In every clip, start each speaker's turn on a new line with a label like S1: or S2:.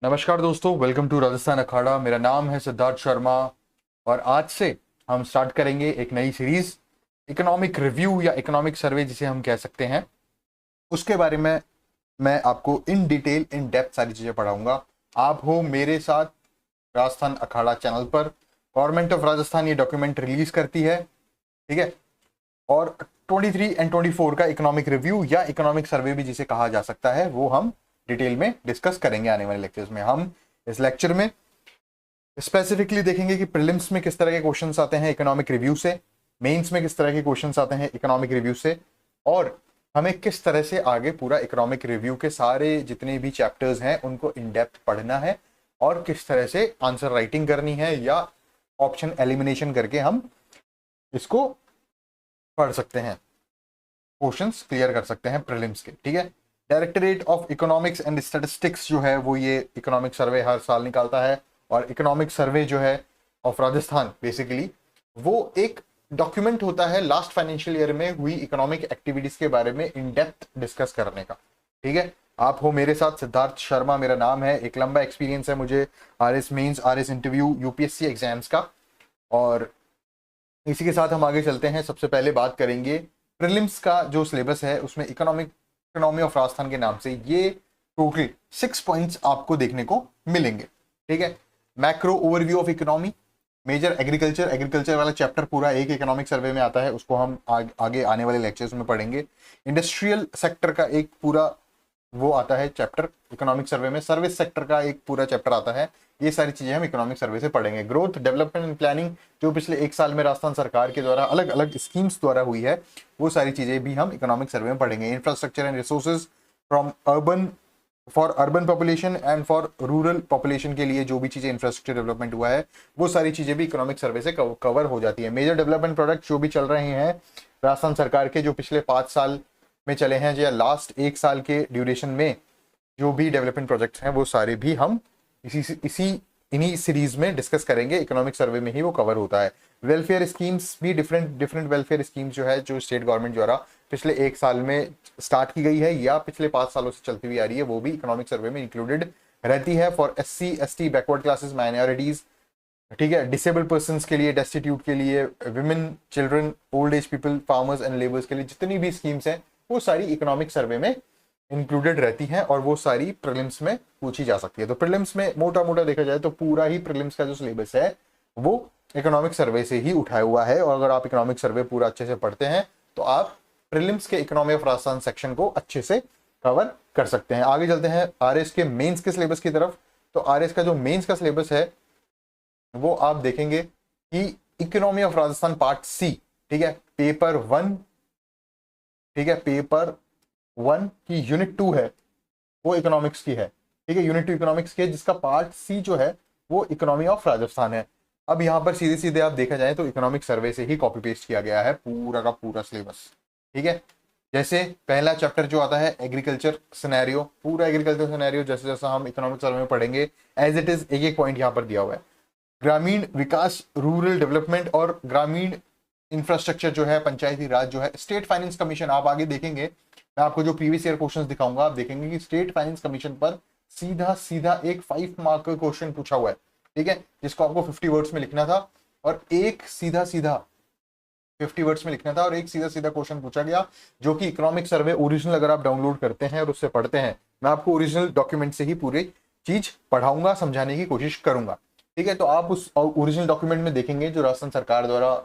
S1: नमस्कार दोस्तों, welcome to Rajasthan अखाड़ा। मेरा नाम है सिद्धार्थ शर्मा और आज से हम स्टार्ट करेंगे एक नई सीरीज, इकोनॉमिक रिव्यू या इकोनॉमिक सर्वे जिसे हम कह सकते हैं। उसके बारे में मैं आपको इन डिटेल इन डेप्थ सारी चीज़ें पढ़ाऊंगा। आप हो मेरे साथ राजस्थान अखाड़ा चैनल पर। गवर्नमेंट ऑफ राजस्थान ये डॉक्यूमेंट रिलीज करती है, ठीक है। और 23 एंड 24 का इकोनॉमिक रिव्यू या इकोनॉमिक सर्वे भी जिसे कहा जा सकता है, वो हम डिटेल में डिस्कस करेंगे आने वाले लेक्चर्स में। हम इस लेक्चर में स्पेसिफिकली देखेंगे कि प्रीलिम्स में किस तरह के क्वेश्चंस आते हैं इकोनॉमिक रिव्यू से, मेंस में किस तरह के क्वेश्चंस आते हैं इकोनॉमिक रिव्यू से, और हमें किस तरह से आगे पूरा इकोनॉमिक रिव्यू के सारे जितने भी चैप्टर्स हैं उनको इन डेप्थ पढ़ना है और किस तरह से आंसर राइटिंग करनी है या ऑप्शन एलिमिनेशन करके हम इसको पढ़ सकते हैं, क्वेश्चंस क्लियर कर सकते हैं प्रीलिम्स के, ठीक है। Directorate of economics and statistics जो है वो ये इकोनॉमिक सर्वे हर साल निकालता है। और इकोनॉमिक सर्वे जो है ऑफ राजस्थान बेसिकली वो एक डॉक्यूमेंट होता है लास्ट फाइनेंशियल ईयर में हुई इकोनॉमिक एक्टिविटीज के बारे में इन डेप्थ डिस्कस करने का, ठीक है। आप हो मेरे साथ, सिद्धार्थ शर्मा मेरा नाम है। एक लंबा एक्सपीरियंस है मुझे RS mains, RS interview, UPSC exams का। और इसी के साथ हम आगे चलते हैं। सबसे पहले बात करेंगे प्रीलिम्स का जो सिलेबस है, उसमें इकोनॉमी ऑफ राजस्थान के नाम से ये टोटल 6 पॉइंट्स आपको देखने को मिलेंगे, ठीक है। Macro overview of economy, major agriculture वाला चैप्टर पूरा एक इकोनॉमिक सर्वे में आता है, उसको हम आगे आने वाले लेक्चर्स में पढ़ेंगे। इंडस्ट्रियल सेक्टर का एक पूरा वो आता है चैप्टर इकोनॉमिक सर्वे में, सर्विस सेक्टर का एक पूरा चैप्टर आता है। ये सारी चीजें हम इकोनॉमिक सर्वे से पढ़ेंगे। ग्रोथ, डेवलपमेंट एंड प्लानिंग जो पिछले एक साल में राजस्थान सरकार के द्वारा अलग अलग स्कीम्स द्वारा हुई है, वो सारी चीजें भी हम इकोनॉमिक सर्वे में पढ़ेंगे। Infrastructure and resources from urban for urban population and for rural population के लिए जो भी चीजें इंफ्रास्ट्रक्चर डेवलपमेंट हुआ है, वो सारी चीजें भी इकोनॉमिक सर्वे से कवर हो जाती है। मेजर डेवलपमेंट प्रोडक्ट जो भी चल रहे हैं राजस्थान सरकार के, जो पिछले 5 साल में चले हैं या लास्ट 1 साल के ड्यूरेशन में जो भी डेवलपमेंट प्रोजेक्ट्स हैं, वो सारे भी हम इन्हीं सीरीज में डिस्कस करेंगे। इकोनॉमिक सर्वे में ही वो कवर होता है। वेलफेयर स्कीम्स भी डिफरेंट वेलफेयर स्कीम्स जो है, जो स्टेट गवर्नमेंट द्वारा पिछले 1 साल में स्टार्ट की गई है या पिछले 5 सालों से चलती हुई आ रही है, वो भी इकोनॉमिक सर्वे में इंक्लूडेड रहती है। For SC ST backward classes, minorities, ठीक है, डिसेबल्ड पर्सन के लिए, डेस्टिट्यूट के लिए, women, children, old age people, farmers and labours के लिए जितनी भी स्कीम्स हैं वो सारी इकोनॉमिक सर्वे में इंक्लूडेड रहती हैं और वो सारी प्रीलिम्स में पूछी जा सकती है। तो प्रीलिम्स में मोटा मोटा देखा जाए तो पूरा ही प्रीलिम्स का जो सिलेबस है वो इकोनॉमिक सर्वे से ही उठाया हुआ है। और अगर आप इकोनॉमिक सर्वे पूरा अच्छे से पढ़ते हैं तो आप प्रीलिम्स के इकोनॉमी ऑफ राजस्थान सेक्शन को अच्छे से कवर कर सकते हैं। आगे चलते हैं आरएस के मेंस के सिलेबस की तरफ। तो आरएस का जो मेंस का सिलेबस है वो आप देखेंगे कि economy of Rajasthan part C, ठीक है, पेपर 1, ठीक है, पेपर 1 की यूनिट 2 है वो इकोनॉमिक्स की है, ठीक है, यूनिट 2 इकोनॉमिक्स की है, जिसका पार्ट C जो है वो इकोनॉमी ऑफ राजस्थान है। अब यहाँ पर सीधे सीधे आप देखा जाए तो इकोनॉमिक सर्वे से ही कॉपी पेस्ट किया गया है पूरा का पूरा सिलेबस, ठीक है। जैसे पहला चैप्टर जो आता है एग्रीकल्चर सिनेरियो, पूरा एग्रीकल्चर सिनेरियो जैसे जैसा हम इकोनॉमिक सर्वे में पढ़ेंगे एज इट इज, एक एक पॉइंट यहाँ पर दिया हुआ है। ग्रामीण विकास, रूरल डेवलपमेंट और ग्रामीण इंफ्रास्ट्रक्चर जो है, पंचायती राज जो है, स्टेट फाइनेंस कमीशन आप आगे देखेंगे। मैं आपको जो प्रीवियस ईयर क्वेश्चंस दिखाऊंगा, आप देखेंगे कि स्टेट फाइनेंस कमीशन पर सीधा सीधा एक 5 मार्क का क्वेश्चन पूछा हुआ है, ठीक है, जिसको आपको 50 वर्ड्स में लिखना था और एक सीधा सीधा 50 वर्ड्स में लिखना था और एक सीधा सीधा क्वेश्चन पूछा गया, जो कि इकोनॉमिक सर्वे ओरिजिनल अगर आप डाउनलोड करते हैं और उससे पढ़ते हैं, मैं आपको ओरिजिनल डॉक्यूमेंट से ही पूरी चीज पढ़ाऊंगा, समझाने की कोशिश करूंगा, ठीक है। तो आप उस ओरिजिनल डॉक्यूमेंट में देखेंगे जो राजस्थान सरकार द्वारा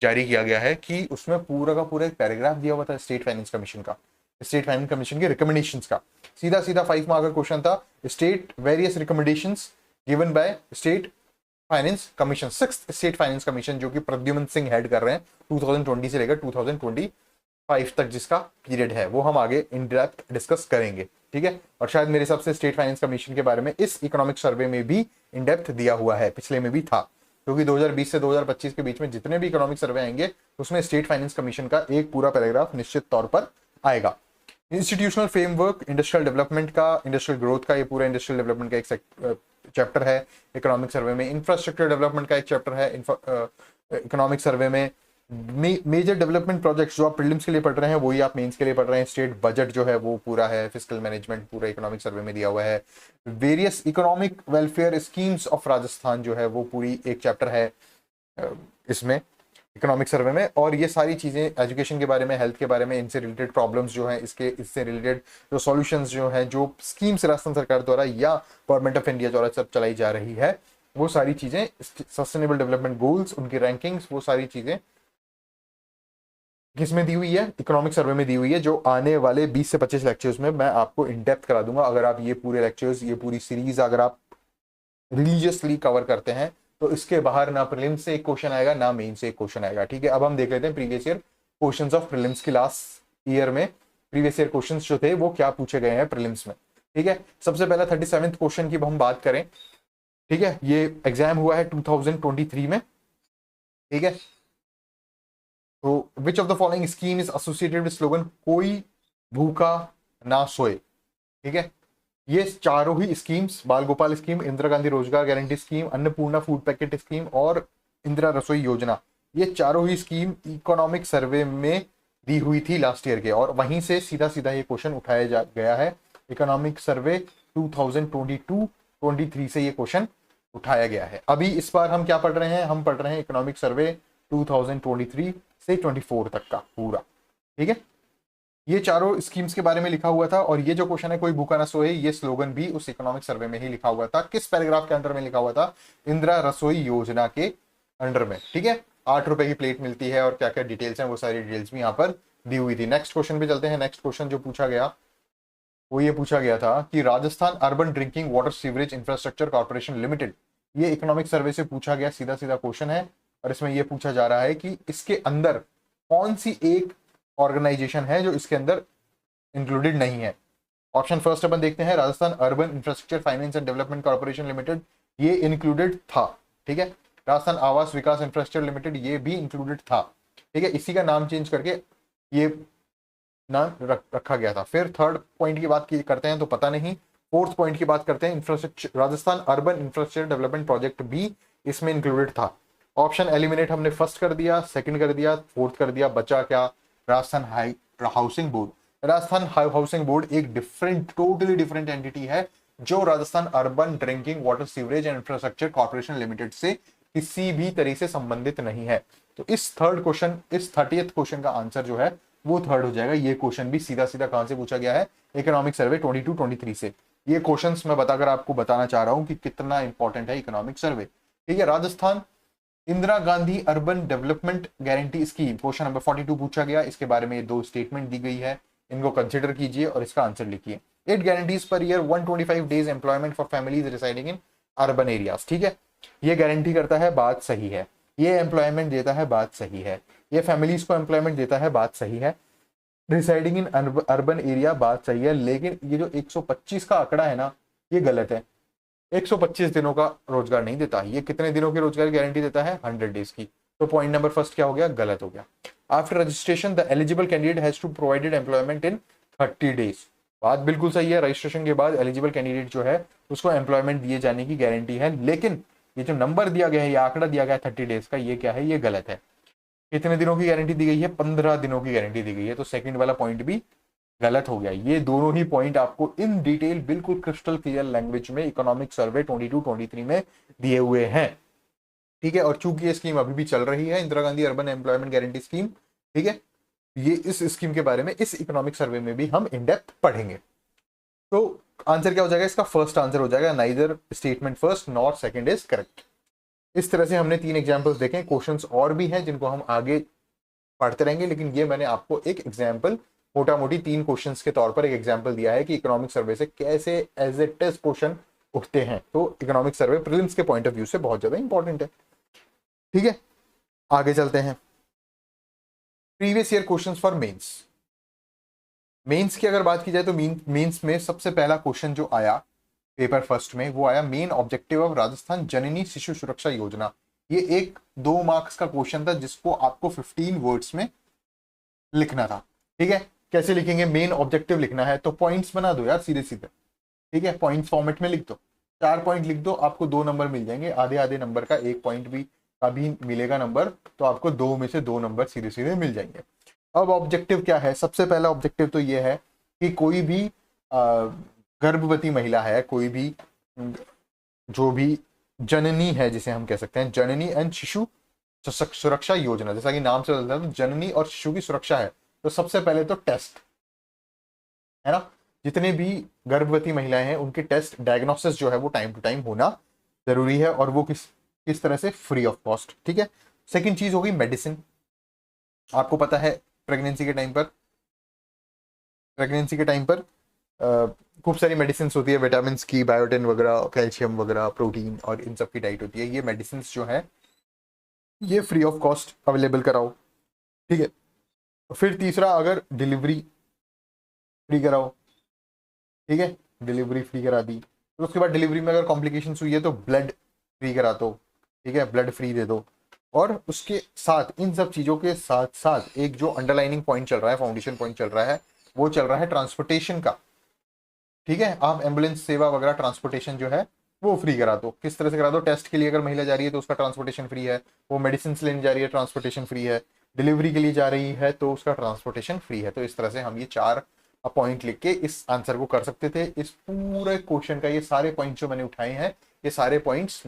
S1: जारी किया गया है कि उसमें पूरा का पूरा एक पैराग्राफ दिया हुआ था स्टेट फाइनेंस कमीशन का, स्टेट फाइनेंस कमीशन के रिकमेंडेशंस का। सीधा सीधा 5 मार्क का क्वेश्चन था, state various recommendations given by state finance commission, 6th state finance commission, जो कि प्रद्युमन सिंह हेड कर रहे हैं 2020 से लेकर 2025 तक जिसका पीरियड है, वो हम आगे इन डेप्थ डिस्कस करेंगे, ठीक है। और शायद मेरे हिसाब से स्टेट फाइनेंस कमीशन के बारे में इस इकोनॉमिक सर्वे में भी इन डेप्थ दिया हुआ है, पिछले में भी था, क्योंकि 2020 से 2025 के बीच में जितने भी इकोनॉमिक सर्वे आएंगे उसमें स्टेट फाइनेंस कमीशन का एक पूरा पैराग्राफ निश्चित तौर पर आएगा। इंस्टीट्यूशनल फ्रेमवर्क, इंडस्ट्रियल डेवलपमेंट का, इंडस्ट्रियल ग्रोथ का, ये पूरा इंडस्ट्रियल डेवलपमेंट का एक चैप्टर है इकोनॉमिक सर्वे में। इंफ्रास्ट्रक्चर डेवलपमेंट का एक चैप्टर है इकोनॉमिक सर्वे में। मेजर डेवलपमेंट प्रोजेक्ट्स जो आप प्रीलिम्स के लिए पढ़ रहे हैं वही आप मेंस के लिए पढ़ रहे हैं। स्टेट बजट जो है वो पूरा है, फिस्कल मैनेजमेंट पूरा इकोनॉमिक सर्वे में दिया हुआ है। Various economic welfare schemes of Rajasthan जो है वो पूरी एक चैप्टर है इसमें इकोनॉमिक सर्वे में। और ये सारी चीज़ें एजुकेशन के बारे में, हेल्थ के बारे में, इनसे रिलेटेड प्रॉब्लम्स जो हैं, इससे रिलेटेड जो सॉल्यूशंस जो हैं, जो स्कीम्स राजस्थान सरकार द्वारा या गवर्नमेंट ऑफ इंडिया द्वारा सब चलाई जा रही है, वो सारी चीज़ें, सस्टेनेबल डेवलपमेंट गोल्स, उनकी रैंकिंग्स, वो सारी चीज़ें किसमें दी हुई है, इकोनॉमिक सर्वे में दी हुई है, जो आने वाले 20 से 25 लेक्चर्स में मैं आपको इन डेप्थ करा दूंगा। अगर आप ये पूरे लेक्चर्स, ये पूरी सीरीज अगर आप रिलीजियसली कवर करते हैं तो इसके बाहर ना प्रीलिम्स से एक क्वेश्चन आएगा ना मेन से एक क्वेश्चन आएगा। ठीक है, अब हम देख लेते हैं previous year questions of prelims की लास्ट ईयर में प्रीवियस ईयर क्वेश्चंस जो थे वो क्या पूछे गए हैं प्रीलिम्स में। ठीक है, सबसे पहला 37th क्वेश्चन की हम बात करें। ठीक है, ये एग्जाम हुआ है 2023 में। ठीक है, तो which of the following scheme is associated with slogan कोई भूखा ना सोए। ठीक है, ये चारों ही स्कीम्स, बाल गोपाल स्कीम, इंदिरा गांधी रोजगार guarantee scheme, Annapurna food packet scheme और इंदिरा रसोई योजना, ये चारों ही स्कीम इकोनॉमिक सर्वे में दी हुई थी लास्ट ईयर के, और वहीं से सीधा सीधा ये क्वेश्चन उठाया गया है। इकोनॉमिक सर्वे 2022-23 से ये क्वेश्चन उठाया गया है। अभी इस बार हम क्या पढ़ रहे हैं, हम पढ़ रहे हैं इकोनॉमिक सर्वे 2023 से 24 तक का पूरा। ठीक है, ये चारों स्कीम्स के बारे में लिखा हुआ था, और ये जो क्वेश्चन है कोई भूखा ना सोए, ये स्लोगन भी उस इकोनॉमिक सर्वे में ही लिखा हुआ था। किस पैराग्राफ के अंडर में लिखा हुआ था, इंदिरा रसोई योजना के अंडर में। ठीक है, 8 रुपए की प्लेट मिलती है और क्या क्या डिटेल्स हैं वो सारी डिटेल्स भी यहाँ पर दी हुई थी। नेक्स्ट क्वेश्चन पे चलते हैं। नेक्स्ट क्वेश्चन जो पूछा गया वो ये पूछा गया था कि Rajasthan urban drinking water sewerage infrastructure corporation limited, ये इकोनॉमिक सर्वे से पूछा गया सीधा सीधा क्वेश्चन है, और इसमें यह पूछा जा रहा है कि इसके अंदर कौन सी एक ऑर्गेनाइजेशन है जो इसके अंदर इंक्लूडेड नहीं है। ऑप्शन फर्स्ट अपन देखते हैं, Rajasthan urban infrastructure finance and development corporation limited, ये इंक्लूडेड था। ठीक है, राजस्थान आवास विकास इंफ्रास्ट्रक्चर लिमिटेड, ये भी इंक्लूडेड था। ठीक है, इसी का नाम चेंज करके ये नाम रखा गया था। फिर थर्ड पॉइंट की बात करते हैं तो पता नहीं। फोर्थ पॉइंट की बात करते हैं, infrastructure Rajasthan urban infrastructure development project भी इसमें इंक्लूडेड था। ऑप्शन एलिमिनेट हमने फर्स्ट कर दिया, सेकंड कर दिया, फोर्थ कर दिया, बचा क्या, Rajasthan housing board. Rajasthan housing board एक डिफरेंट, टोटली डिफरेंट एंटिटी है जो Rajasthan urban drinking water sewerage and infrastructure corporation limited से किसी भी तरह से संबंधित नहीं है। तो इस 30th क्वेश्चन का आंसर जो है वो थर्ड हो जाएगा। ये क्वेश्चन भी सीधा सीधा कहां से पूछा गया है, इकोनॉमिक सर्वे 22-23 से। ये क्वेश्चंस मैं बताकर आपको बताना चाह रहा हूं कि कितना इंपॉर्टेंट है इकोनॉमिक सर्वे। ठीक है, Rajasthan Indira Gandhi urban development guarantee scheme question number 42 पूछा गया। इसके बारे में 2 स्टेटमेंट दी गई है, इनको कंसिडर कीजिए और इसका आंसर लिखिए। It guarantees per year 125 days employment for families residing in urban areas. ठीक है, ये गारंटी करता है, बात सही है। ये एम्प्लॉयमेंट देता है, बात सही है। ये फैमिलीज को एम्प्लॉयमेंट देता है, बात सही है। रिसाइडिंग इन अर्बन एरिया, बात सही है। लेकिन ये जो 125 का आंकड़ा है ना, ये गलत है। 125 दिनों का रोजगार नहीं देता। ये कितने दिनों की रोजगार की गारंटी देता है, 100 डेज की। तो पॉइंट नंबर फर्स्ट क्या हो गया, गलत हो गया। After registration the eligible candidate has to provided employment in 30 days, बात बिल्कुल सही है। रजिस्ट्रेशन के बाद एलिजिबल कैंडिडेट जो है उसको एम्प्लॉयमेंट दिए जाने की गारंटी है। लेकिन ये जो नंबर दिया गया है, ये आंकड़ा दिया गया है 30 डेज का, ये क्या है, ये गलत है। कितने दिनों की गारंटी दी गई है, 15 दिनों की गारंटी दी गई है। तो सेकंड वाला पॉइंट भी गलत हो गया। ये दोनों ही पॉइंट आपको इन डिटेल बिल्कुल क्रिस्टल क्लियर लैंग्वेज में इकोनॉमिक सर्वे 22-23 में दिए हुए हैं। ठीक है, और चूंकि ये स्कीम अभी भी चल रही है, Indira Gandhi urban employment guarantee scheme, ठीक है, ये इस स्कीम के बारे में इस इकोनॉमिक सर्वे में भी हम इन डेप्थ पढ़ेंगे। तो आंसर क्या हो जाएगा इसका, फर्स्ट आंसर हो जाएगा, neither statement first nor second is correct. इस तरह से हमने 3 एग्जांपल्स देखे। क्वेश्चंस और भी हैं जिनको हम आगे पढ़ते रहेंगे, लेकिन ये मैंने आपको एक एग्जांपल, मोटा मोटी 3 क्वेश्चंस के तौर पर एक एग्जांपल दिया है कि इकोनॉमिक सर्वे से कैसे एज ए टेस्ट क्वेश्चन उठते हैं। तो इकोनॉमिक सर्वे प्रीलिम्स के पॉइंट ऑफ व्यू से बहुत ज्यादा इंपॉर्टेंट है। ठीक है, आगे चलते हैं। Previous year questions for mains. Mains की अगर बात की जाए तो मेंस में सबसे पहला क्वेश्चन जो आया पेपर फर्स्ट में, वो आया मेन ऑब्जेक्टिव ऑफ राजस्थान जननी शिशु सुरक्षा योजना। ये एक 2 मार्क्स का क्वेश्चन था जिसको आपको 15 वर्ड्स में लिखना था। ठीक है, कैसे लिखेंगे, मेन ऑब्जेक्टिव लिखना है तो पॉइंट्स बना दो यार सीधे सीधे। ठीक है, पॉइंट्स फॉर्मेट में लिख दो, 4 पॉइंट लिख दो, आपको 2 नंबर मिल जाएंगे। आधे आधे नंबर का 1 पॉइंट भी का भी मिलेगा नंबर, तो आपको 2 में से 2 नंबर सीधे सीधे मिल जाएंगे। अब ऑब्जेक्टिव क्या है? सबसे पहला ऑब्जेक्टिव तो ये है कि कोई भी गर्भवती महिला है, कोई भी जो भी जननी है, जिसे हम कह सकते हैं जननी एंड शिशु सुरक्षा योजना, जैसा कि नाम से पता चलता है जननी और शिशु की सुरक्षा है। तो सबसे पहले तो टेस्ट है ना, जितने भी गर्भवती महिलाएं हैं उनके टेस्ट डायग्नोसिस जो है वो टाइम टू टाइम होना जरूरी है, और वो किस किस तरह से, फ्री ऑफ कॉस्ट। ठीक है। सेकंड चीज होगी मेडिसिन। आपको पता है प्रेगनेंसी के टाइम पर खूब सारी मेडिसिन होती है, विटामिन की, बायोटिन वगैरह, कैल्शियम वगैरह, प्रोटीन, और इन सब की डाइट होती है। ये मेडिसिन जो है ये फ्री ऑफ कॉस्ट अवेलेबल कराओ। ठीक है। फिर तीसरा, अगर डिलीवरी फ्री कराओ। ठीक है, डिलीवरी फ्री करा दी, तो उसके बाद डिलीवरी में अगर कॉम्प्लिकेशन हुई है तो ब्लड फ्री करा दो। ठीक है, ब्लड फ्री दे दो। और उसके साथ, इन सब चीज़ों के साथ साथ, एक जो अंडरलाइनिंग पॉइंट चल रहा है, फाउंडेशन पॉइंट चल रहा है, वो चल रहा है ट्रांसपोर्टेशन का। ठीक है, आप एम्बुलेंस सेवा वगैरह, ट्रांसपोर्टेशन जो है वो फ्री करा दो। किस तरह से करा दो? टेस्ट के लिए अगर महिला जा रही है तो उसका ट्रांसपोर्टेशन फ्री है, वो मेडिसिन लेने जा रही है, ट्रांसपोर्टेशन फ्री है, डिलीवरी के लिए जा रही है तो उसका ट्रांसपोर्टेशन फ्री है। तो इस तरह से हम ये 4 पॉइंट लिख के इस आंसर को कर सकते थे। इस पूरे क्वेश्चन का ये सारे पॉइंट जो मैंने उठाए हैं, ये सारे पॉइंट्स,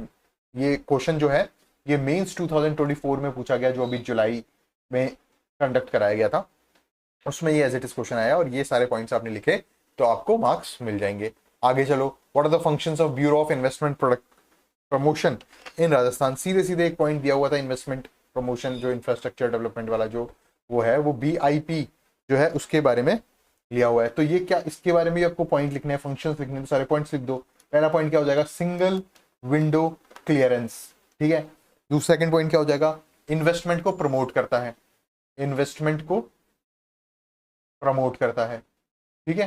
S1: ये क्वेश्चन जो है ये मेंस 2024 में पूछा गया, जो अभी जुलाई में कंडक्ट कराया गया था, उसमें ये एज इट इज क्वेश्चन आया, और ये सारे पॉइंट्स आपने लिखे तो आपको मार्क्स मिल जाएंगे। आगे चलो, what are the functions of bureau of investment product promotion in Rajasthan. सीधे सीधे एक पॉइंट दिया हुआ था, इन्वेस्टमेंट प्रमोशन, जो इंफ्रास्ट्रक्चर डेवलपमेंट वाला जो वो है, वो BIP जो है उसके बारे में लिया हुआ है। तो ये क्या, इसके बारे में आपको पॉइंट लिखने हैं, फंक्शंस लिखने हैं, तो सारे पॉइंट्स लिख दो। पहला पॉइंट क्या हो जाएगा? Single window clearance. ठीक है। दूसरा सेकंड पॉइंट क्या हो जाएगा? इन्वेस्टमेंट को प्रमोट करता है, इन्वेस्टमेंट को प्रमोट करता है। ठीक है।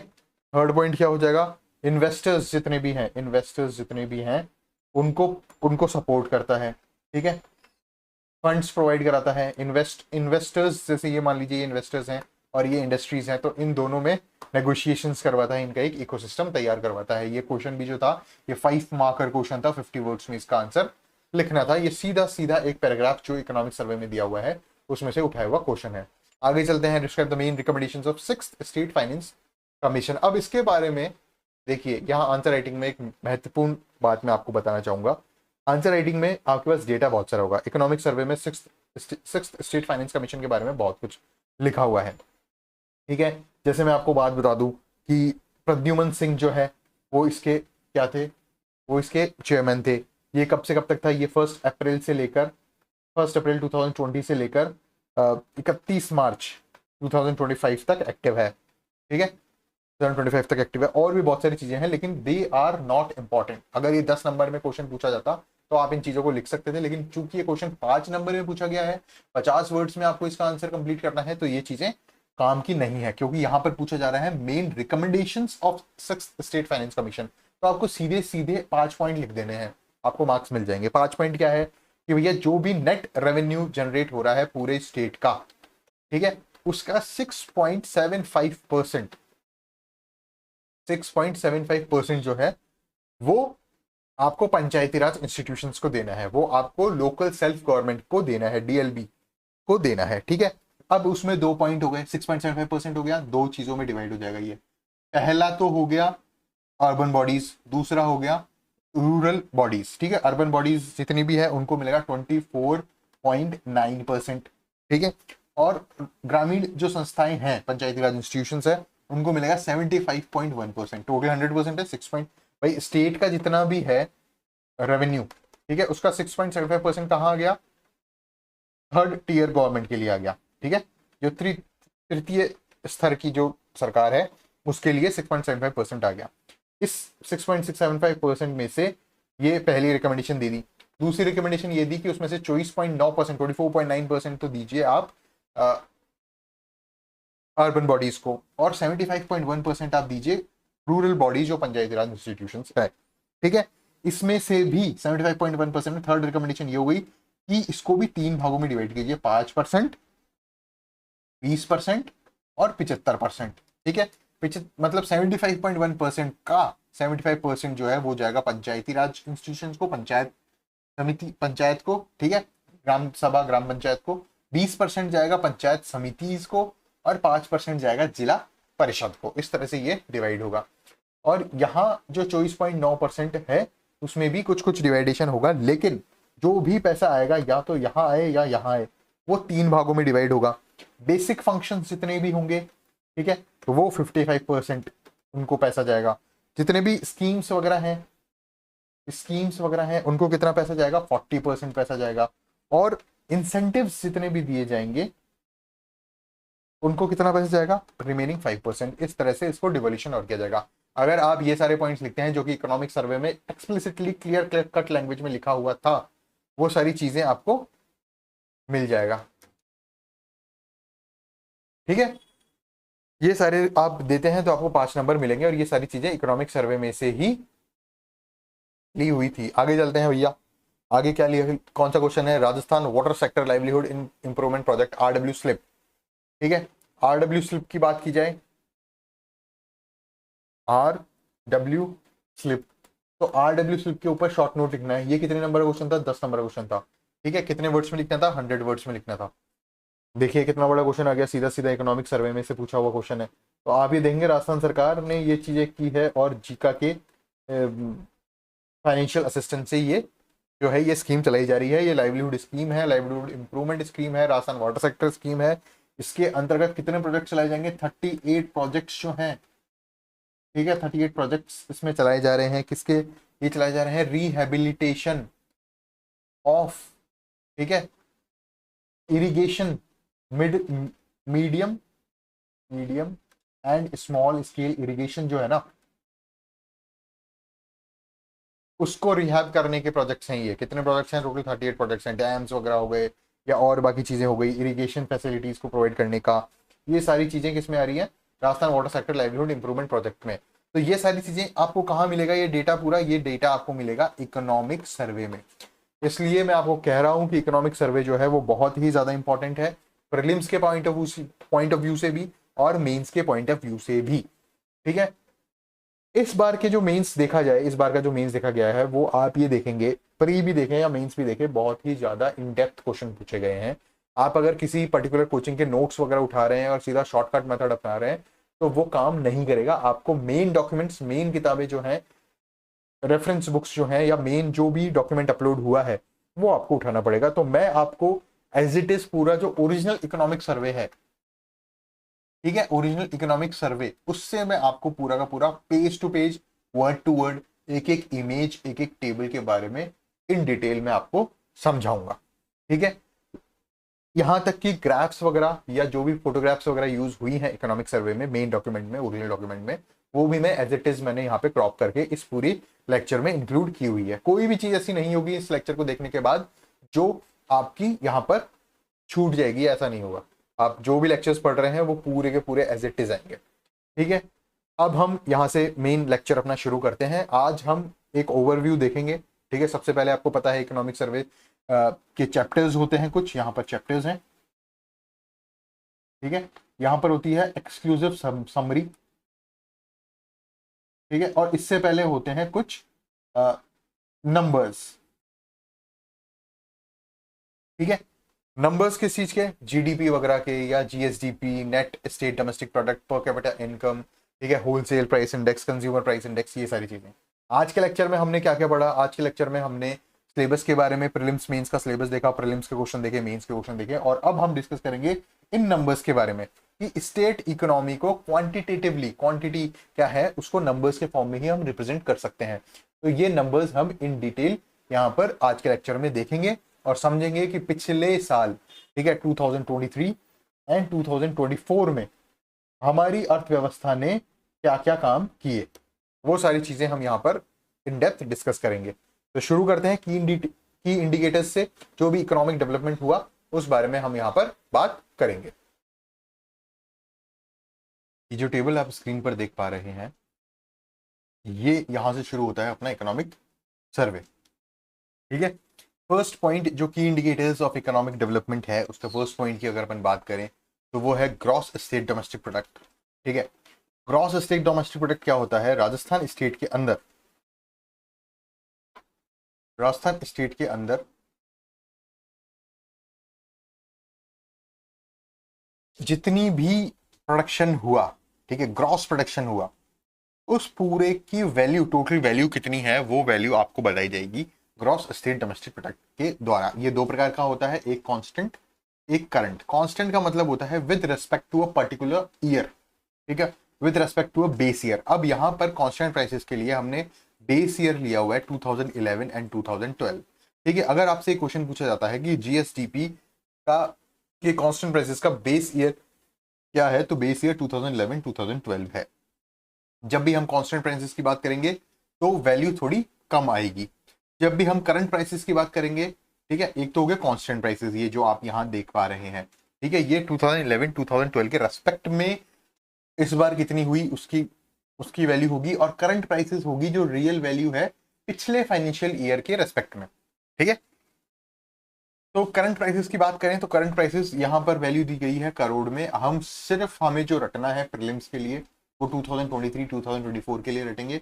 S1: थर्ड पॉइंट क्या हो जाएगा? इन्वेस्टर्स जितने भी हैं उनको उनको सपोर्ट करता है। ठीक है। फंड्स प्रोवाइड कराता है, इन्वेस्टर्स, जैसे ये मान लीजिए ये इन्वेस्टर्स हैं और ये इंडस्ट्रीज हैं, तो इन दोनों में नेगोशिएशंस करवाता है, इनका एक इकोसिस्टम तैयार करवाता है। ये क्वेश्चन भी जो था ये 5 मार्कर क्वेश्चन था, 50 वर्ड्स में इसका आंसर लिखना था। ये सीधा सीधा एक पैराग्राफ जो इकोनॉमिक सर्वे में दिया हुआ है उसमें से उठाया हुआ क्वेश्चन है। आगे चलते हैं, describe the main recommendations of 6th state finance commission. अब इसके बारे में देखिए, यहाँ आंसर राइटिंग में एक महत्वपूर्ण बात मैं आपको बताना चाहूंगा। आंसर राइटिंग में आपके पास डेटा बहुत सारा होगा। इकोनॉमिक सर्वे में 6th स्टेट फाइनेंस कमीशन के बारे में बहुत कुछ लिखा हुआ है। ठीक है। जैसे मैं आपको बात बता दूं कि प्रद्युमन सिंह जो है वो इसके क्या थे? वो इसके चेयरमैन थे। ये कब से कब तक था? ये 1 अप्रैल 2020 से लेकर 31 मार्च 2025 तक एक्टिव है। ठीक है, 2025 तक एक्टिव है। और भी बहुत सारी चीजें हैं, लेकिन दे आर नॉट इंपॉर्टेंट। अगर ये 10 नंबर में क्वेश्चन पूछा जाता तो आप इन चीजों को लिख सकते थे, लेकिन चूंकि ये क्वेश्चन 5 नंबर में पूछा गया है, 50 वर्ड्स में आपको इसका आंसर कंप्लीट करना है, तो ये चीजें काम की नहीं है, क्योंकि यहां पर पूछा जा रहा है main recommendations of 6th state finance commission. तो आपको सीधे सीधे 5 पॉइंट लिख देने हैं, आपको मार्क्स मिल जाएंगे। 5 पॉइंट क्या है कि भैया जो भी नेट रेवेन्यू जनरेट हो रहा है पूरे स्टेट का, ठीक है, उसका 6.75% जो है वो आपको पंचायती राज इंस्टीट्यूशंस को देना है, वो आपको लोकल सेल्फ गवर्नमेंट को देना है, DLB को देना है। ठीक है। अब उसमें 2 पॉइंट हो गए, 6.75% हो गया, 2 चीजों में डिवाइड हो जाएगा ये। पहला तो हो गया अर्बन बॉडीज, दूसरा हो गया रूरल बॉडीज। ठीक है, अर्बन बॉडीज जितनी भी है उनको मिलेगा 24.9%। ठीक है, और ग्रामीण जो संस्थाएं हैं, पंचायती राज इंस्टीट्यूशंस है, उनको मिलेगा 75.1%। टोटल 100% है। 6 भाई स्टेट का जितना भी है रेवेन्यू, ठीक है, उसका 6.75% कहाँ आ गया? थर्ड टीयर गवर्नमेंट के लिए आ गया। ठीक है, जो तृतीय स्तर की जो सरकार है उसके लिए 6.75% आ गया। इस 6.675% में से ये पहली रिकमेंडेशन दे दी। दूसरी रिकमेंडेशन ये दी कि उसमें से 24.9%, 24.9% तो दीजिए आप अर्बन बॉडीज को, और 75.1% आप दीजिए रूरल बॉडीज जो पंचायती राज इंस्टीट्यूशंस है। ठीक है, इसमें से भी 75.1% में थर्ड रिकमेंडेशन ये हो गई कि इसको भी 3 भागों में डिवाइड कीजिए, 5%, 20% और 75%। ठीक है, मतलब 75.1% का 75% जो है वो जाएगा पंचायती राज इंस्टीट्यूशंस को, पंचायत समिति, पंचायत को। ठीक है, ग्राम सभा ग्राम पंचायत को, 20% जाएगा पंचायत समिति को, और 5% जाएगा जिला परिषद को। इस तरह से ये डिवाइड होगा। और यहाँ जो 24.9% है उसमें भी कुछ कुछ डिवाइडेशन होगा, लेकिन जो भी पैसा आएगा या तो यहाँ आए या यहाँ आए, वो 3 भागों में डिवाइड होगा। बेसिक फंक्शन जितने भी होंगे, ठीक है, तो वो 55% उनको पैसा जाएगा। जितने भी स्कीम्स वगैरह हैं उनको कितना पैसा जाएगा, 40% पैसा जाएगा। और इंसेंटिव्स जितने भी दिए जाएंगे उनको कितना पैसा जाएगा, रिमेनिंग 5%। इस तरह से इसको डिवोल्यूशन और किया जाएगा। अगर आप ये सारे पॉइंट्स लिखते हैं जो कि इकोनॉमिक सर्वे में एक्सप्लिसिटली क्लियर कट लैंग्वेज में लिखा हुआ था, वो सारी चीजें आपको मिल जाएगा। ठीक है, ये सारे आप देते हैं तो आपको 5 नंबर मिलेंगे, और ये सारी चीजें इकोनॉमिक सर्वे में से ही ली हुई थी। आगे चलते हैं भैया, आगे क्या लिया, कौन सा क्वेश्चन है, राजस्थान वाटर सेक्टर लाइवलीहुड इन इंप्रूवमेंट प्रोजेक्ट RW स्लिप। ठीक है, RW स्लिप की बात की जाए, RW स्लिप, तो RW स्लिप के ऊपर शॉर्ट नोट लिखना है। ये कितने नंबर का क्वेश्चन था, 10 नंबर का क्वेश्चन था। ठीक है, कितने वर्ड्स में लिखना था, 100 वर्ड्स में लिखना था। देखिए कितना बड़ा क्वेश्चन आ गया, सीधा सीधा इकोनॉमिक सर्वे में से पूछा हुआ क्वेश्चन है। तो आप ये देखेंगे राजस्थान सरकार ने ये चीजें की है, और जीका के फाइनेंशियल असिस्टेंस से ये जो है ये स्कीम चलाई जा रही है। ये लाइवलीहुड स्कीम है, लाइवलीहुड इंप्रूवमेंट स्कीम है, राजस्थान वाटर सेक्टर स्कीम है। इसके अंतर्गत कितने प्रोजेक्ट चलाए जाएंगे, 38 प्रोजेक्ट्स जो हैं, ठीक है, 38 प्रोजेक्ट्स इसमें चलाए जा रहे हैं। किसके ये चलाए जा रहे हैं, रिहेबिलिटेशन ऑफ, ठीक है, irrigation medium and small scale irrigation जो है ना, उसको रिहैब करने के प्रोजेक्ट्स हैं। ये कितने प्रोजेक्ट्स हैं, टोटल 38 प्रोजेक्ट्स हैं। डैम्स वगैरह हो गए या और बाकी चीजें हो गई, इरिगेशन फैसिलिटीज को प्रोवाइड करने का, ये सारी चीजें किसमें आ रही है, Rajasthan water sector livelihood improvement project में। तो ये सारी चीजें आपको कहाँ मिलेगा, ये डेटा पूरा, ये डेटा आपको मिलेगा इकोनॉमिक सर्वे में। इसलिए मैं आपको कह रहा हूं कि इकोनॉमिक सर्वे जो है वो बहुत ही ज्यादा इंपॉर्टेंट है, प्रीलिम्स के पॉइंट ऑफ व्यू से भी और मेंस के पॉइंट ऑफ व्यू से भी। ठीक है, इस बार के जो मेंस देखा जाए, इस बार का जो मेंस देखा गया है वो आप ये देखेंगे, प्री भी देखें या मेंस भी देखें, बहुत ही ज्यादा इन डेप्थ क्वेश्चन पूछे गए हैं। आप अगर किसी पर्टिकुलर कोचिंग के नोट्स वगैरह उठा रहे हैं और सीधा शॉर्टकट मेथड अपना रहे हैं तो वो काम नहीं करेगा। आपको मेन डॉक्यूमेंट्स, मेन किताबें जो हैं, रेफरेंस बुक्स जो हैं, या मेन जो भी डॉक्यूमेंट अपलोड हुआ है वो आपको उठाना पड़ेगा। तो मैं आपको एज इट इज पूरा जो ओरिजिनल इकोनॉमिक सर्वे है, ठीक है, ओरिजिनल इकोनॉमिक सर्वे, उससे मैं आपको पूरा का पूरा page to page, word to word, एक एक इमेज, एक एक टेबल के बारे में इन डिटेल में आपको समझाऊंगा। ठीक है, यहां तक कि ग्राफ्स वगैरह या जो भी फोटोग्राफ्स वगैरह यूज हुई हैं इकोनॉमिक सर्वे में, मेन डॉक्यूमेंट में, ओरिजिनल डॉक्यूमेंट में, वो भी मैं एज इट इज मैंने यहाँ पे क्रॉप करके इस पूरी लेक्चर में इंक्लूड की हुई है। कोई भी चीज ऐसी नहीं होगी इस लेक्चर को देखने के बाद जो आपकी यहाँ पर छूट जाएगी, ऐसा नहीं होगा। आप जो भी लेक्चर्स पढ़ रहे हैं वो पूरे के पूरे एज इट इज आएंगे। ठीक है, अब हम यहाँ से मेन लेक्चर अपना शुरू करते हैं। आज हम एक ओवरव्यू देखेंगे। ठीक है, सबसे पहले आपको पता है इकोनॉमिक सर्वे के चैप्टर्स होते हैं कुछ, यहाँ पर चैप्टर्स हैं। ठीक है, यहाँ पर होती है एक्सक्लूसिव समरी। ठीक है, और इससे पहले होते हैं कुछ नंबर्स। ठीक है, नंबर्स किस चीज के, जीडीपी वगैरह के, या GSDP, net state domestic product, per capita income, ठीक है, wholesale price index, consumer price index, ये सारी चीजें। आज के लेक्चर में हमने क्या क्या पढ़ा, आज के लेक्चर में हमने सिलेबस के बारे में, प्रीलिम्स मेंस का सिलेबस देखा, प्रीलिम्स के क्वेश्चन देखे, मेंस के क्वेश्चन देखे, और अब हम डिस्कस करेंगे इन नंबर्स के बारे में कि स्टेट इकोनॉमी को क्वांटिटेटिवली, क्वांटिटी क्या है उसको नंबर्स के फॉर्म में ही हम रिप्रेजेंट कर सकते हैं। तो ये नंबर्स हम इन डिटेल यहाँ पर आज के लेक्चर में देखेंगे और समझेंगे कि पिछले साल, ठीक है, 2023 एंड 2024 में हमारी अर्थव्यवस्था ने क्या क्या काम किए, वो सारी चीजें हम यहाँ पर इन डेप्थ डिस्कस करेंगे। तो शुरू करते हैं की इंडिकेटर्स से, जो भी इकोनॉमिक डेवलपमेंट हुआ उस बारे में हम यहाँ पर बात करेंगे। ये जो टेबल आप स्क्रीन पर देख पा रहे हैं, ये यहां से शुरू होता है अपना इकोनॉमिक सर्वे। ठीक है, फर्स्ट पॉइंट जो की इंडिकेटर्स ऑफ इकोनॉमिक डेवलपमेंट है, उसका फर्स्ट पॉइंट की अगर अपन बात करें तो वो है ग्रॉस स्टेट डोमेस्टिक प्रोडक्ट। ठीक है, ग्रॉस स्टेट डोमेस्टिक प्रोडक्ट क्या होता है, राजस्थान स्टेट के अंदर जितनी भी प्रोडक्शन हुआ, ठीक है, ग्रॉस प्रोडक्शन हुआ, उस पूरे की वैल्यू, टोटल वैल्यू कितनी है, वो वैल्यू आपको बताई जाएगी ग्रॉस स्टेट डोमेस्टिक प्रोडक्ट के द्वारा। ये दो प्रकार का होता है, एक कांस्टेंट, एक करंट। कांस्टेंट का मतलब होता है with respect to a particular year, ठीक है, with respect to a base year. अब यहाँ पर कांस्टेंट प्राइसेस के लिए हमने बेस ईयर लिया हुआ है 2011 एंड 2012, ठीक है। अगर आपसे एक क्वेश्चन पूछा जाता है कि जीएसडीपी का, के कांस्टेंट प्राइसेस का बेस ईयर क्या है, तो बेस ईयर 2011 2012 है। जब भी हम कांस्टेंट प्राइसेस की बात करेंगे तो वैल्यू थोड़ी कम आएगी। जब भी हम करंट प्राइसेस की बात करेंगे, ठीक है, एक तो हो गया कांस्टेंट प्राइसेस, ये जो आप यहाँ देख पा रहे हैं, ठीक है, ये 2011 2012 के रेस्पेक्ट में इस बार कितनी हुई उसकी उसकी वैल्यू होगी, और करंट प्राइसेस होगी जो रियल वैल्यू है पिछले फाइनेंशियल ईयर के रेस्पेक्ट में, ठीक है। तो करंट प्राइसेस की बात करें तो करंट प्राइसेस यहाँ पर वैल्यू दी गई है करोड़ में। हम सिर्फ हमें जो रटना है प्रीलिम्स के लिए वो 2023 2024 के लिए रटेंगे,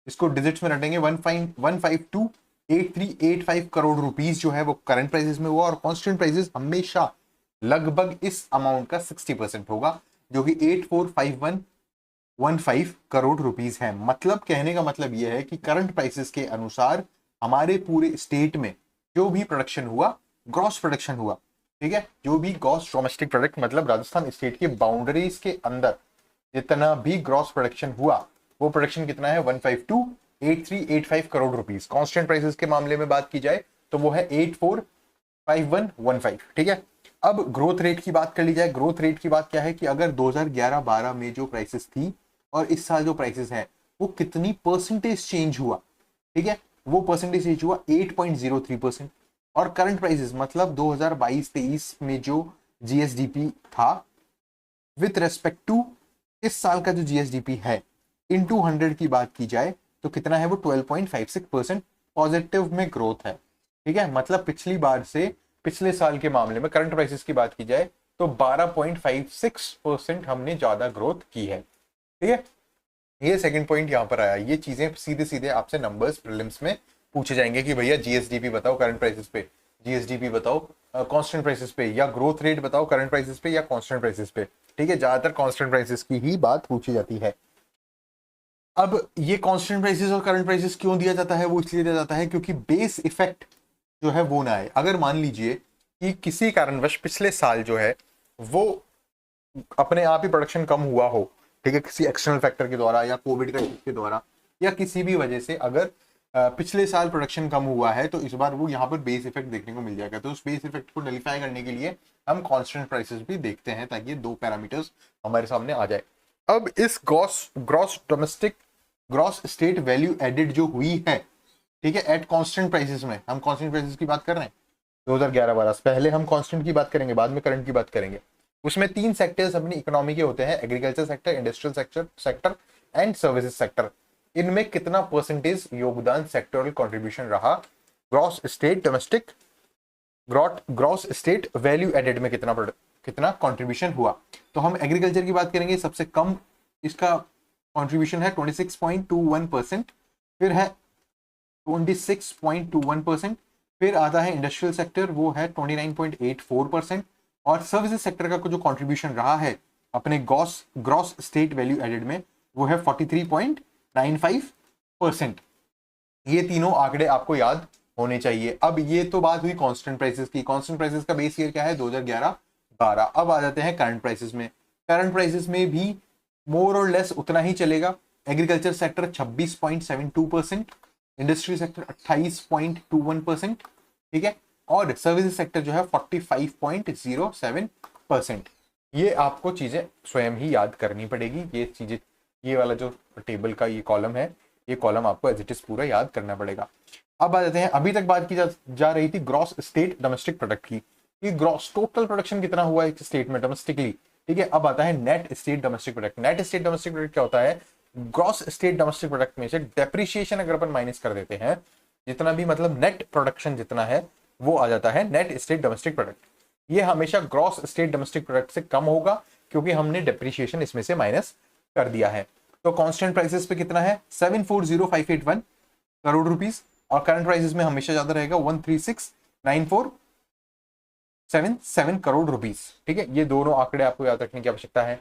S1: इसको डिजिट्स में रटेंगे। 1528385 करोड़ रुपीस जो है वो करंट प्राइसेस में हुआ, और कांस्टेंट प्राइसेस हमेशा लगभग इस अमाउंट का 60% होगा, जो कि 845115 करोड़ रुपीस है। मतलब कहने का मतलब यह है कि करंट प्राइसेस के अनुसार हमारे पूरे स्टेट में जो भी प्रोडक्शन हुआ, ग्रॉस प्रोडक्शन हुआ, ठीक है, जो भी ग्रॉस डोमेस्टिक प्रोडक्ट, मतलब राजस्थान स्टेट के बाउंड्रीज के अंदर जितना भी ग्रॉस प्रोडक्शन हुआ, वो प्रोडक्शन कितना है 1528385 करोड़ रुपीस। कांस्टेंट प्राइसेस के मामले में बात की जाए तो वो है 845115, ठीक है। अब ग्रोथ रेट की बात कर ली जाए। ग्रोथ रेट की बात क्या है कि अगर 2011-12 में जो प्राइसेस थी और इस साल जो प्राइसेस हैं, वो कितनी परसेंटेज चेंज हुआ, ठीक है, वो परसेंटेज चेंज हुआ 8.03%। और करंट प्राइसेस मतलब 2022-23 में जो जीएसडीपी था विथ रेस्पेक्ट टू इस साल का जो जीएसडीपी है, इनटू 100 की बात की जाए तो कितना है, वो 12.56% पॉजिटिव में ग्रोथ है, ठीक है। मतलब पिछली बार से, पिछले साल के मामले में करंट प्राइसेस की बात की जाए तो 12.56% हमने ज्यादा ग्रोथ की है, ठीक है। ये सेकंड पॉइंट यहाँ पर आया। ये चीजें सीधे सीधे आपसे नंबर्स प्रीलिम्स में पूछे जाएंगे कि भैया जीएसडीपी बताओ करंट प्राइसेस पे, जीएसडीपी बताओ कांस्टेंट प्राइसेस पे, या ग्रोथ रेट बताओ करंट प्राइसेस पे या कांस्टेंट प्राइसेस पे, ठीक है। ज्यादातर कांस्टेंट प्राइसेस की ही बात पूछी जाती है। अब ये कांस्टेंट प्राइसेस और करंट प्राइसेस क्यों दिया जाता है, वो इसलिए दिया जाता है क्योंकि बेस इफेक्ट जो है वो ना आए। अगर मान लीजिए कि किसी कारणवश पिछले साल जो है वो अपने आप ही प्रोडक्शन कम हुआ हो, ठीक है, किसी एक्सटर्नल फैक्टर के द्वारा या कोविड के द्वारा या किसी भी वजह से, अगर पिछले साल प्रोडक्शन कम हुआ है तो इस बार वो यहाँ पर बेस इफेक्ट देखने को मिल जाएगा। तो उस बेस इफेक्ट को नलिफाई करने के लिए हम कांस्टेंट प्राइसेस भी देखते हैं, ताकि ये दो पैरामीटर्स हमारे सामने आ जाए। अब इस ग्रॉस स्टेट वैल्यू एडेड जो हुई है, ठीक है, एट कांस्टेंट प्राइसेस में, हम कांस्टेंट प्राइसेस की बात कर रहे हैं 2011-12, पहले हम कांस्टेंट की बात करेंगे, बाद में करंट की बात करेंगे। उसमें 3 सेक्टर्स अपनी इकोनॉमी के होते हैं, agriculture sector, industrial sector and services sector. इनमें कितना परसेंटेज योगदान, सेक्टोरल कंट्रीब्यूशन रहा ग्रॉस स्टेट वैल्यू एडेड में, कितना कंट्रीब्यूशन हुआ। तो हम एग्रीकल्चर की बात करेंगे, सबसे कम इसका कंट्रीब्यूशन है 26.21%, फिर है 26.21%, फिर आता है इंडस्ट्रियल सेक्टर, वो है 29.84%, और सर्विसेज सेक्टर का जो कंट्रीब्यूशन रहा है अपने ग्रॉस स्टेट वैल्यू एडेड में, वो है 43.95%। ये तीनों आंकड़े आपको याद होने चाहिए। अब ये तो बात हुई कांस्टेंट प्राइसेस की। कांस्टेंट प्राइसेस का बेस ईयर क्या है, 2011-12। अब आ जाते हैं करंट प्राइसेस में। करंट प्राइसेस में भी मोर और लेस उतना ही चलेगा। एग्रीकल्चर सेक्टर 26.72%, इंडस्ट्री सेक्टर 28.21%, ठीक है, और सर्विसेज सेक्टर जो है 45.07%। ये आपको चीजें स्वयं ही याद करनी पड़ेगी। ये चीजें, ये वाला जो टेबल का ये कॉलम है, ये कॉलम आपको एज इट इज पूरा याद करना पड़ेगा। अब आ जाते हैं, अभी तक बात की जा रही थी ग्रॉस स्टेट डोमेस्टिक प्रोडक्ट की, कि ग्रॉस टोटल प्रोडक्शन कितना हुआ है एक स्टेट में डोमेस्टिकली, ठीक है। अब आता है net state domestic product. Net state domestic product क्या होता है, ग्रॉस स्टेट डोमेस्टिक प्रोडक्ट में से डेप्रिसिएशन अगर अपन माइनस कर देते हैं, जितना भी मतलब नेट प्रोडक्शन जितना है वो आ जाता है नेट स्टेट डोमेस्टिक प्रोडक्ट। ये हमेशा ग्रॉस स्टेट डोमेस्टिक प्रोडक्ट से कम होगा, क्योंकि हमने डेप्रिसिएशन इसमें से माइनस कर दिया है। तो कांस्टेंट प्राइसेस पे कितना है, 740581 करोड़ रुपीस, और करंट प्राइसेस में हमेशा ज्यादा रहेगा 136947 1.77 करोड़ रुपीस। ठीक है, ये दोनों आंकड़े आपको याद रखने की आवश्यकता है।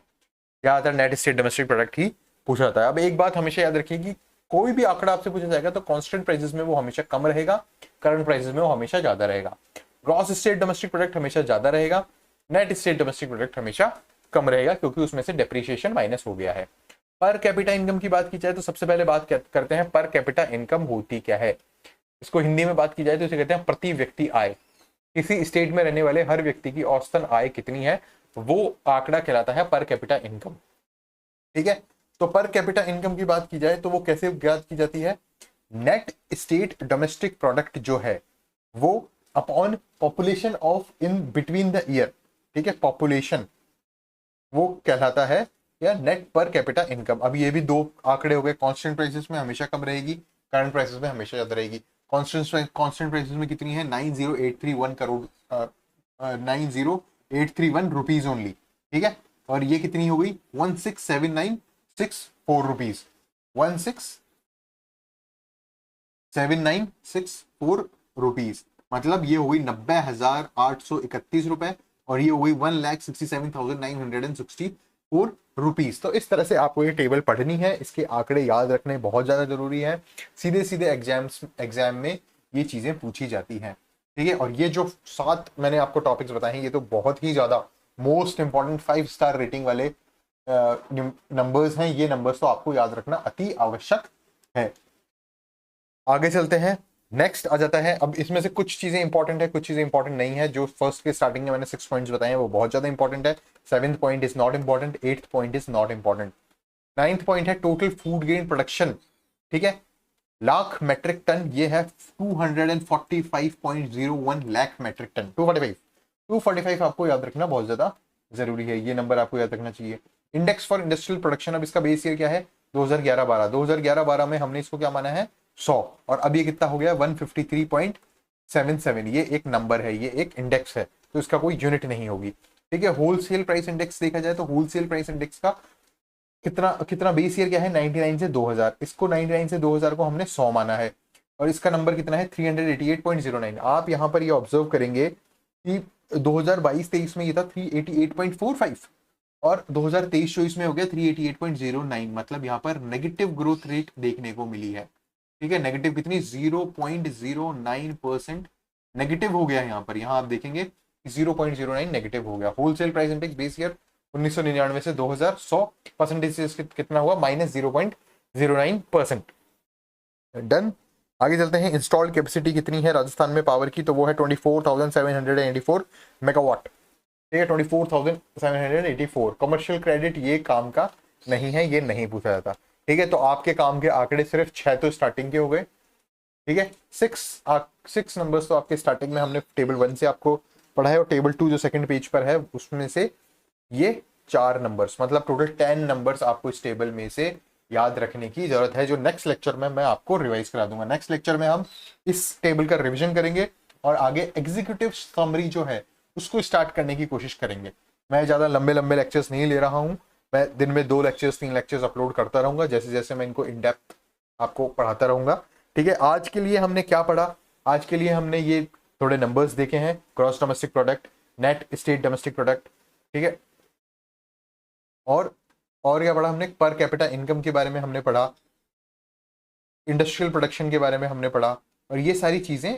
S1: ज्यादातर नेट स्टेट डोमेस्टिक प्रोडक्ट ही पूछा जाता है। अब एक बात हमेशा याद रखिए कि कोई भी आंकड़ा आपसे पूछा जाएगा तो कांस्टेंट प्राइसेस में वो हमेशा कम रहेगा, करंट प्राइसेस में वो हमेशा ज्यादा रहेगा। ग्रॉस स्टेट डोमेस्टिक प्रोडक्ट हमेशा ज्यादा रहेगा, नेट स्टेट डोमेस्टिक प्रोडक्ट हमेशा कम रहेगा, क्योंकि उसमें से डेप्रिसिएशन माइनस हो गया है। पर कैपिटा इनकम की बात की जाए तो सबसे पहले बात करते हैं पर कैपिटा इनकम होती क्या है। इसको हिंदी में बात की जाए तो इसे कहते हैं प्रति व्यक्ति आय। किसी स्टेट में रहने वाले हर व्यक्ति की औसतन आय कितनी है, वो आंकड़ा कहलाता है पर कैपिटा इनकम। ठीक है, तो पर कैपिटा इनकम की बात की जाए तो वो कैसे ज्ञात की जाती है? नेट स्टेट डोमेस्टिक प्रोडक्ट जो है वो upon population of in between the year. ठीक है, पॉपुलेशन वो कहलाता है या नेट पर कैपिटा इनकम। अब ये भी दो आंकड़े हो गए, कांस्टेंट प्राइसेस में हमेशा कम रहेगी, करंट प्राइसेस में हमेशा ज्यादा रहेगी। कांस्टेंट प्राइसेस में कितनी है? 90831 करोड़ 90831 रुपीज ओनली। ठीक है, और ये कितनी हो गई? 167964 रुपीज, 167964 रुपीज, मतलब ये हो गई 90,831 रुपए, और ये हो गई 1,67,964 रुपीज। तो इस तरह से आपको ये टेबल पढ़नी है, इसके आंकड़े याद रखने बहुत ज्यादा जरूरी है। सीधे सीधे एग्जाम में ये चीजें पूछी जाती हैं। ठीक है, और ये जो 7 मैंने आपको टॉपिक्स बताए हैं ये तो बहुत ही ज्यादा मोस्ट इंपॉर्टेंट 5 स्टार रेटिंग वाले नंबर्स हैं। ये नंबर्स तो आपको याद रखना अति आवश्यक है। आगे चलते हैं, नेक्स्ट आ जाता है। अब इसमें से कुछ चीजें इंपॉर्टेंट है, कुछ चीजें इंपॉर्टेंट नहीं है। जो फर्स्ट के स्टार्टिंग में मैंने 6 पॉइंट्स बताए हैं वो बहुत ज्यादा इंपॉर्टेंट है। 7th point is not important, 8th point is not important. 9th point है टोटल फूड ग्रेन प्रोडक्शन। ठीक है, लाख मेट्रिक टन, ये है 245.01 लाख मेट्रिक टन। 245 आपको याद रखना बहुत ज्यादा जरूरी है, ये नंबर आपको याद रखना चाहिए। इंडेक्स फॉर इंडस्ट्रियल प्रोडक्शन, अब इसका बेस ईयर क्या है? 2011-12। 2011-12 में हमने इसको क्या माना है? 100, और अब ये कितना हो गया? 153.77। ये एक नंबर है, ये एक इंडेक्स है, तो इसका कोई यूनिट नहीं होगी। ठीक है, होलसेल प्राइस इंडेक्स देखा जाए तो होलसेल प्राइस इंडेक्स का कितना बेस ईयर क्या है? 99 से 2000। इसको 99 से 2000 को हमने 100 माना है, और इसका नंबर कितना है? 388.09। आप यहाँ पर ये ऑब्जर्व करेंगे कि 2022-23 में ये था 388.45, और 2023-24 में हो गया 388.09। मतलब यहाँ पर नेगेटिव ग्रोथ रेट देखने को मिली है। ठीक है, नेगेटिव कितनी? 0.09% नेगेटिव हो गया यहाँ पर। यहाँ आप देखेंगे 0.09 नेगेटिव हो गया। Wholesale price index base year 1999 से 2000, 100% कितना हुआ? -0.09%। डन। आगे चलते हैं, इंस्टॉल्ड कैपेसिटी कितनी है राजस्थान में पावर की? तो वो है 24,784 मेगावाट। ठीक है, 24,784। कमर्शियल क्रेडिट ये काम का नहीं है, ये नहीं पूछा जाता। ठीक है, तो आपके काम के आंकड़े सिर्फ 6 तो स्टार्टिंग के हो गए। ठीक है, 6 नंबर्स तो आपके स्टार्टिंग में हमने टेबल 1 से आपको पढ़ा है, और टेबल 2 जो सेकंड पेज पर है उसमें से ये 4 नंबर्स, मतलब टोटल 10 नंबर्स आपको इस टेबल में से याद रखने की जरूरत है, जो नेक्स्ट लेक्चर में मैं आपको रिवाइज करा दूंगा। नेक्स्ट लेक्चर में हम इस टेबल का रिवीजन करेंगे और आगे एग्जीक्यूटिव समरी जो है उसको स्टार्ट करने की कोशिश करेंगे। मैं ज्यादा लंबे लंबे लेक्चर्स नहीं ले रहा हूँ, मैं दिन में 2 लेक्चर्स 3 लेक्चर्स अपलोड करता रहूंगा, जैसे जैसे मैं इनको इन डेप्थ आपको पढ़ाता रहूंगा। ठीक है, आज के लिए हमने क्या पढ़ा? आज के लिए हमने ये थोड़े नंबर्स देखे हैं, gross domestic product, net state domestic product. ठीक है, और क्या पढ़ा हमने? पर कैपिटा इनकम के बारे में हमने पढ़ा, इंडस्ट्रियल प्रोडक्शन के बारे में हमने पढ़ा, और ये सारी चीजें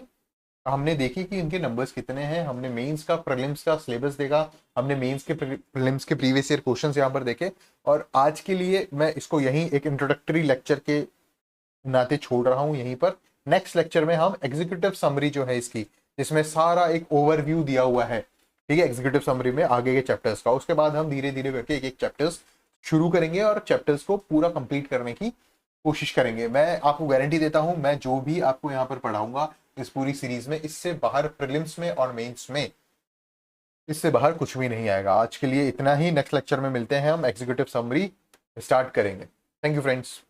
S1: हमने देखी कि इनके नंबर्स कितने हैं। हमने मेंस का प्रीलिम्स का सिलेबस देखा, हमने मेंस के प्रीलिम्स के प्रीवियस ईयर क्वेश्चंस यहाँ पर देखे, और आज के लिए मैं इसको यहीं एक इंट्रोडक्टरी लेक्चर के नाते छोड़ रहा हूँ यहीं पर। नेक्स्ट लेक्चर में हम एग्जीक्यूटिव समरी जो है इसकी, जिसमें सारा एक ओवरव्यू दिया हुआ है, ठीक है, एग्जीक्यूटिव समरी में आगे के चैप्टर्स का, उसके बाद हम धीरे धीरे करके एक एक चैप्टर्स शुरू करेंगे और चैप्टर्स को पूरा कंप्लीट करने की कोशिश करेंगे। मैं आपको गारंटी देता हूं, मैं जो भी आपको यहाँ पर पढ़ाऊंगा इस पूरी सीरीज में, इससे बाहर प्रीलिम्स में और मेंस में इससे बाहर कुछ भी नहीं आएगा। आज के लिए इतना ही, नेक्स्ट लेक्चर में मिलते हैं, हम एग्जीक्यूटिव समरी स्टार्ट करेंगे। Thank you friends.